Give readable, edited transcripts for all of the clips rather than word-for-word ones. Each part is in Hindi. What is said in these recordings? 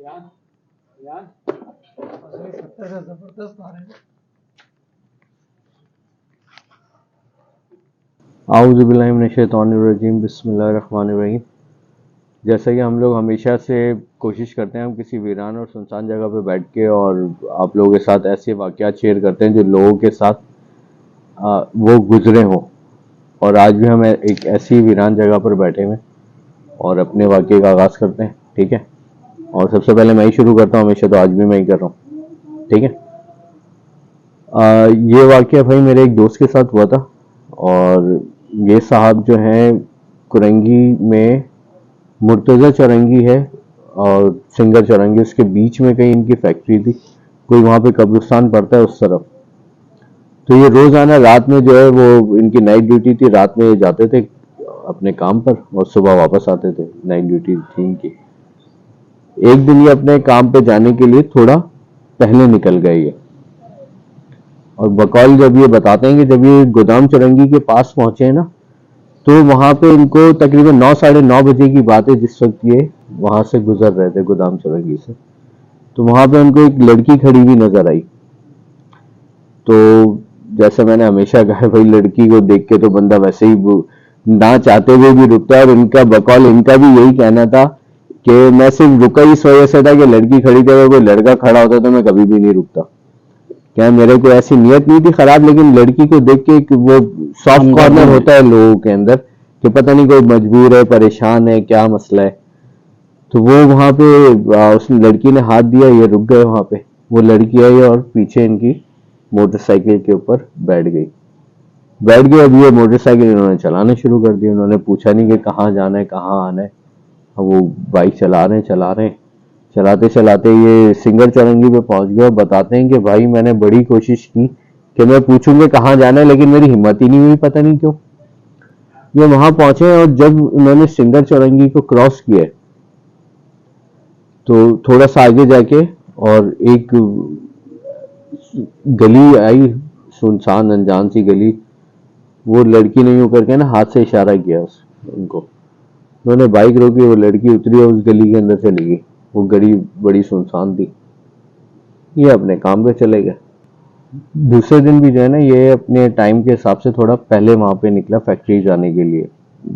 आऊज़ु बिल्लाहि मिनश्शैतानिर्रजीम बिस्मिल्लाहिर्रहमानिर्रहीम। जैसा कि हम लोग हमेशा से कोशिश करते हैं, हम किसी वीरान और सुनसान जगह पे बैठ के और आप लोगों के साथ ऐसे वाक़यात शेयर करते हैं जो लोगों के साथ वो गुजरे हों। और आज भी हम एक ऐसी वीरान जगह पर बैठे हुए और अपने वाक़े का आगाज़ करते हैं। ठीक है, और सबसे पहले मैं ही शुरू करता हूँ, हमेशा तो आज भी मैं ही कर रहा हूँ। ठीक है, ये वाक़या भाई मेरे एक दोस्त के साथ हुआ था। और ये साहब जो हैं कुरंगी में मुर्तज़ा चौरंगी है और सिंगर चौरंगी, उसके बीच में कहीं इनकी फैक्ट्री थी, कोई वहाँ पे कब्रिस्तान पड़ता है उस तरफ। तो ये रोज़ाना रात में जो है वो इनकी नाइट ड्यूटी थी, रात में ये जाते थे अपने काम पर और सुबह वापस आते थे, नाइट ड्यूटी थी इनकी। एक दिन ये अपने काम पे जाने के लिए थोड़ा पहले निकल गए ये, और बकौल जब ये बताते हैं कि जब ये गोदाम चौरंगी के पास पहुंचे ना, तो वहां पे इनको तकरीबन 9 साढ़े 9 बजे की बात है, जिस वक्त ये वहां से गुजर रहे थे गोदाम चौरंगी से। तो वहां पे उनको एक लड़की खड़ी हुई नजर आई। तो जैसे मैंने हमेशा कहा है भाई, लड़की को देख के तो बंदा वैसे ही ना चाहते हुए भी रुकता है। और इनका बकौल इनका भी यही कहना था कि मैं सिर्फ रुका इस वजह से था कि लड़की खड़ी थी, अगर कोई लड़का खड़ा होता तो मैं कभी भी नहीं रुकता। क्या मेरे को ऐसी नियत नहीं थी खराब, लेकिन लड़की को देख के वो सॉफ्ट कॉर्नर होता है लोगों के अंदर कि पता नहीं कोई मजबूर है, परेशान है, क्या मसला है। तो वो वहां पे उस लड़की ने हाथ दिया, ये रुक गए वहां पे। वो लड़की आई और पीछे इनकी मोटरसाइकिल के ऊपर बैठ गई। अब ये मोटरसाइकिल इन्होंने चलाना शुरू कर दी। उन्होंने पूछा नहीं कि कहाँ जाना है, कहाँ आना है। अब वो बाइक चला रहे हैं। चलाते चलाते ये सिंगर चौरंगी पे पहुंच गए और बताते हैं कि भाई मैंने बड़ी कोशिश की कि मैं पूछूंगा कहाँ जाना है, लेकिन मेरी हिम्मत ही नहीं हुई, पता नहीं क्यों। ये वहां पहुंचे और जब उन्होंने सिंगर चौरंगी को क्रॉस किया तो थोड़ा सा आगे जाके और एक गली आई, सुनसान अनजान सी गली। वो लड़की ने यूं करके ना हाथ से इशारा किया उनको। उन्होंने बाइक रोकी, वो लड़की उतरी और उस गली के अंदर चली गई। वो गली बड़ी सुनसान थी। ये अपने काम पे चले गए। दूसरे दिन भी जो है ना, ये अपने टाइम के हिसाब से थोड़ा पहले वहां पे निकला फैक्ट्री जाने के लिए।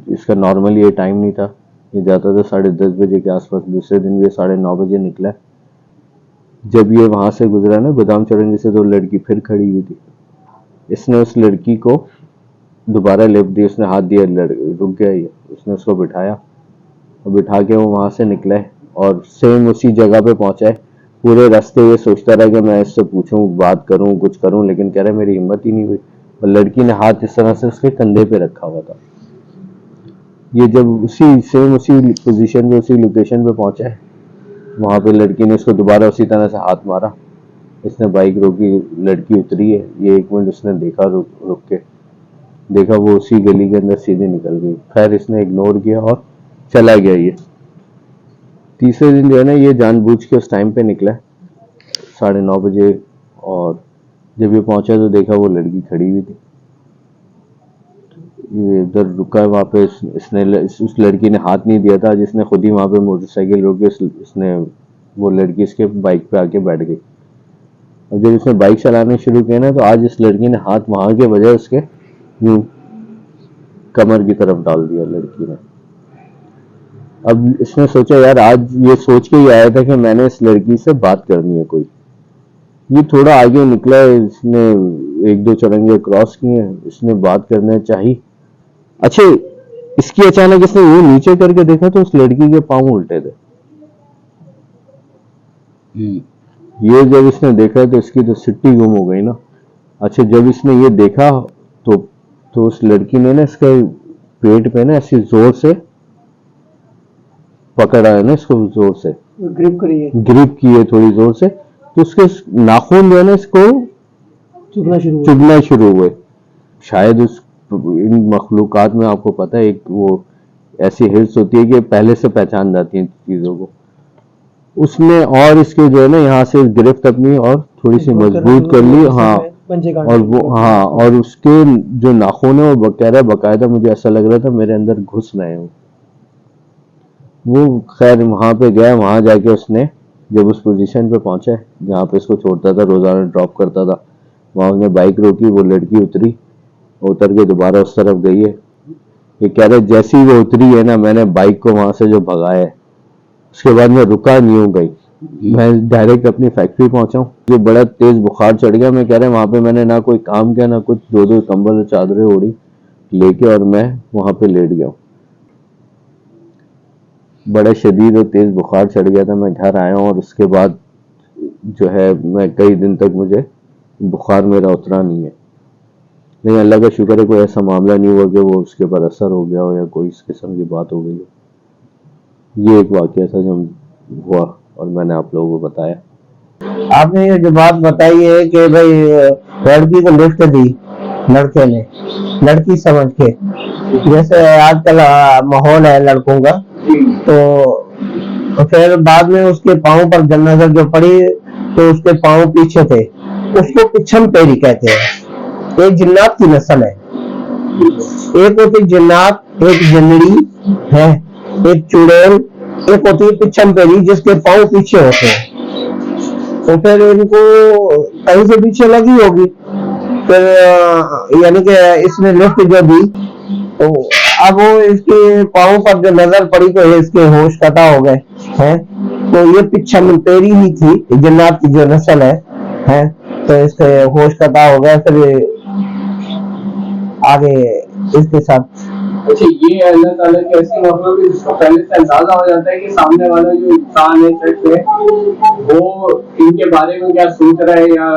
इसका नॉर्मल ये टाइम नहीं था, ये जाता था 10:30 बजे के आसपास। दूसरे दिन भी 9:30 बजे निकला। जब ये वहां से गुजरा ना गोदाम चौरंगी से, तो लड़की फिर खड़ी हुई थी। इसने उस लड़की को दोबारा लिफ्ट दी, उसने हाथ दिया, रुक गया ये। उसने उसको बिठाया और बिठा के वो वहां से निकला है और सेम उसी जगह पे पहुंचा है। पूरे रास्ते ये सोचता रहा कि मैं इससे पूछूं, बात करूं, कुछ करूं, लेकिन कह रहा मेरी हिम्मत ही नहीं हुई। और लड़की ने हाथ इस तरह से उसके कंधे पे रखा हुआ था। ये जब उसी पोजीशन पे, उसी लोकेशन पे पहुंचा है, वहां पे लड़की ने इसको दोबारा उसी तरह से हाथ मारा। इसने बाइक रोकी, लड़की उतरी है। ये 1 मिनट उसने देखा, रुक के देखा, वो उसी गली के अंदर सीधे निकल गई। खैर इसने इग्नोर किया और चला गया ये। तीसरे दिन जो है ना, ये जानबूझ के उस टाइम पे निकला 9:30 बजे। और जब ये पहुंचा तो देखा वो लड़की खड़ी हुई थी। ये इधर रुका, वहां पे इसने उस लड़की ने हाथ नहीं दिया था, जिसने खुद ही वहां पे मोटरसाइकिल रोकी। इसने वो लड़की इसके बाइक पे आके बैठ गई। और जब इसने बाइक चलाने शुरू किया ना, तो आज इस लड़की ने हाथ वहां के बजाय उसके यूं कमर की तरफ डाल दिया लड़की ने। अब इसने सोचा यार, आज ये सोच के ही आया था कि मैंने इस लड़की से बात करनी है कोई। ये थोड़ा आगे निकला, इसने 1-2 चौरंगे क्रॉस किए, इसने बात करना चाहिए। अच्छा, इसकी अचानक इसने ये नीचे करके देखा तो उस लड़की के पांव उल्टे थे। ये जब इसने देखा तो इसकी तो सिट्टी गुम हो गई ना। अच्छा, जब इसने ये देखा तो उस लड़की ने ना इसके पेट पे ना ऐसी जोर से पकड़ा है ना, इसको जोर से ग्रिप की है थोड़ी जोर से। तो उसके नाखून जो है ना, इसको चुभना शुरू हुए। शायद उस इन मखलूकात में आपको पता है, एक वो ऐसी हिर्स होती है कि पहले से पहचान जाती है चीजों को। उसने और इसके जो है ना, यहाँ से गिरफ्त अपनी और थोड़ी सी मजबूत कर ली। हाँ, और वो हाँ, और उसके जो नाखून है वो कह रहा है बाकायदा, मुझे ऐसा लग रहा था मेरे अंदर घुस रहे हो। वो खैर वहां पे गया, वहां जाके उसने जब उस पोजीशन पे पहुंचा है जहाँ पे इसको छोड़ता था, रोजाना ड्रॉप करता था, वहां उसने बाइक रोकी, वो लड़की उतरी, उतर के दोबारा उस तरफ गई है। ये कह रहे जैसी वो उतरी है ना, मैंने बाइक को वहां से जो भगाया है, उसके बाद मैं रुका नहीं हूँ कहीं, मैं डायरेक्ट अपनी फैक्ट्री पहुंचा हूँ। जो बड़ा तेज बुखार चढ़ गया, मैं कह रहे वहां पे मैंने ना कोई काम किया ना कुछ, दो कंबल और चादरें ओढ़ी लेके और मैं वहां पे लेट गया हूँ। बड़ा शदीद और तेज बुखार चढ़ गया था, मैं घर आया हूँ और उसके बाद जो है मैं कई दिन तक मुझे बुखार मेरा उतरा नहीं है। नहीं, अल्लाह का शुक्र है कोई ऐसा मामला नहीं हुआ कि वो उसके ऊपर असर हो गया हो या कोई इस किस्म की बात हो गई हो। ये एक वाकया था जो हुआ और मैंने आप लोगों को बताया। आपने ये जो बात बताई है कि भाई लड़की को लिफ्ट दी लड़के ने, लड़की समझ के, जैसे आजकल माहौल है लड़कों का, तो फिर बाद में उसके पाँव पर नजर जो पड़ी तो उसके पाँव पीछे थे, उसको पिछम पेरी कहते हैं। एक जिन्नात की नस्ल है, एक होती जिन्नात, एक जिंदड़ी है, एक चुड़ैल, एक होती है पिछम पेरी जिसके पाँव पीछे होते हैं। तो फिर इनको कहीं से पीछे लगी होगी, फिर यानी कि इसने लिफ्ट जो दी तो अब वो इसके पाँव पर जो नजर पड़ी तो इसके होश कता हो गए हैं। तो ये पिछम पेरी ही थी, जिन्नात की जो नस्ल है, तो इसके होश कता हो गए, फिर आगे इसके साथ। अच्छा, ये अल्लाह ताला की ऐसी मोहब्बत है जिसको पहले से अंदाजा हो जाता है कि सामने वाला जो इंसान है, शख्स है, वो इनके बारे में क्या सोच रहा है, या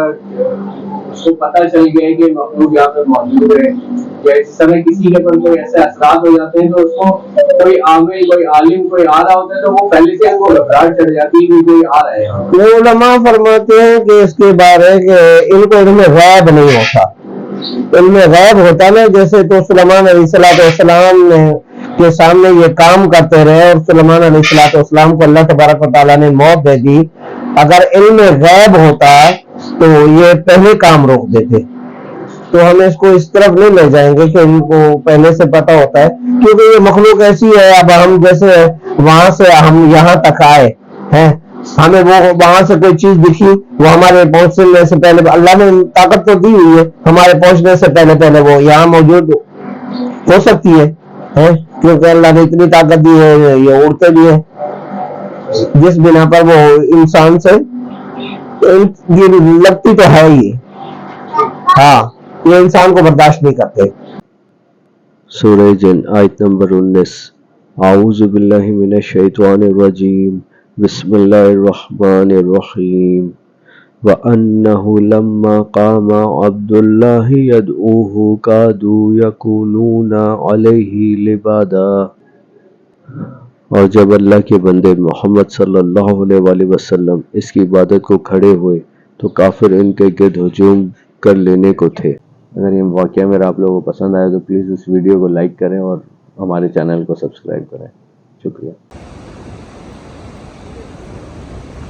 उसको पता चल गया है कि मखलूक यहाँ पे मौजूद है, या इस समय किसी के पर कोई ऐसे असरात हो जाते हैं तो उसको कोई आमिल, कोई आलिम, कोई आ रहा होता है तो वो पहले से वो घबराहट चढ़ जाती है कि कोई आ रहा है। वो उलमा फरमाते हैं कि इसके बारे कि इनको इल्म गैब नहीं होता। इल्म गैब होता ना, जैसे तो सुलेमान अलैहिस्सलाम के सामने ये काम करते रहे और सुलेमान अलैहिस्सलाम को अल्लाह तबारक व तआला ने मौत दे दी। अगर इल्म गैब होता तो ये पहले काम रोक देते। तो हम इसको इस तरफ नहीं ले जाएंगे कि इनको पहले से पता होता है, क्योंकि ये मखलूक ऐसी है। अब हम जैसे वहां से हम यहाँ तक आए हैं, हमें वो वहां से कोई चीज दिखी, वो हमारे पहुंचने से पहले, अल्लाह ने ताकत तो दी हुई है, हमारे पहुंचने से पहले पहले वो यहाँ मौजूद हो सकती है, क्योंकि अल्लाह ने इतनी ताकत दी है, ये उड़ते भी है, जिस बिना पर वो इंसान से ये लगती तो है ही। हाँ, ये इंसान को बर्दाश्त नहीं करते। सूरह जिन आयत नंबर 19। आऊज़ु बिल्लाहि मिनश शैतानिर रजीम, बिस्मिल्लाहिर्रहमानिर रहीम। व अन्नहु लम्मा क़ामा अब्दुल्लाहि यदऊहु कादू यकूनूना अलैहि लिबादा। और जब अल्लाह के बंदे मोहम्मद सल्लल्लाहु अलैहि वसल्लम इसकी इबादत को खड़े हुए तो काफिर इनके गिर्द हुजूम कर लेने को थे। अगर ये वाक़या मेरा आप लोगों को पसंद आया तो प्लीज़ इस वीडियो को लाइक करें और हमारे चैनल को सब्सक्राइब करें। शुक्रिया।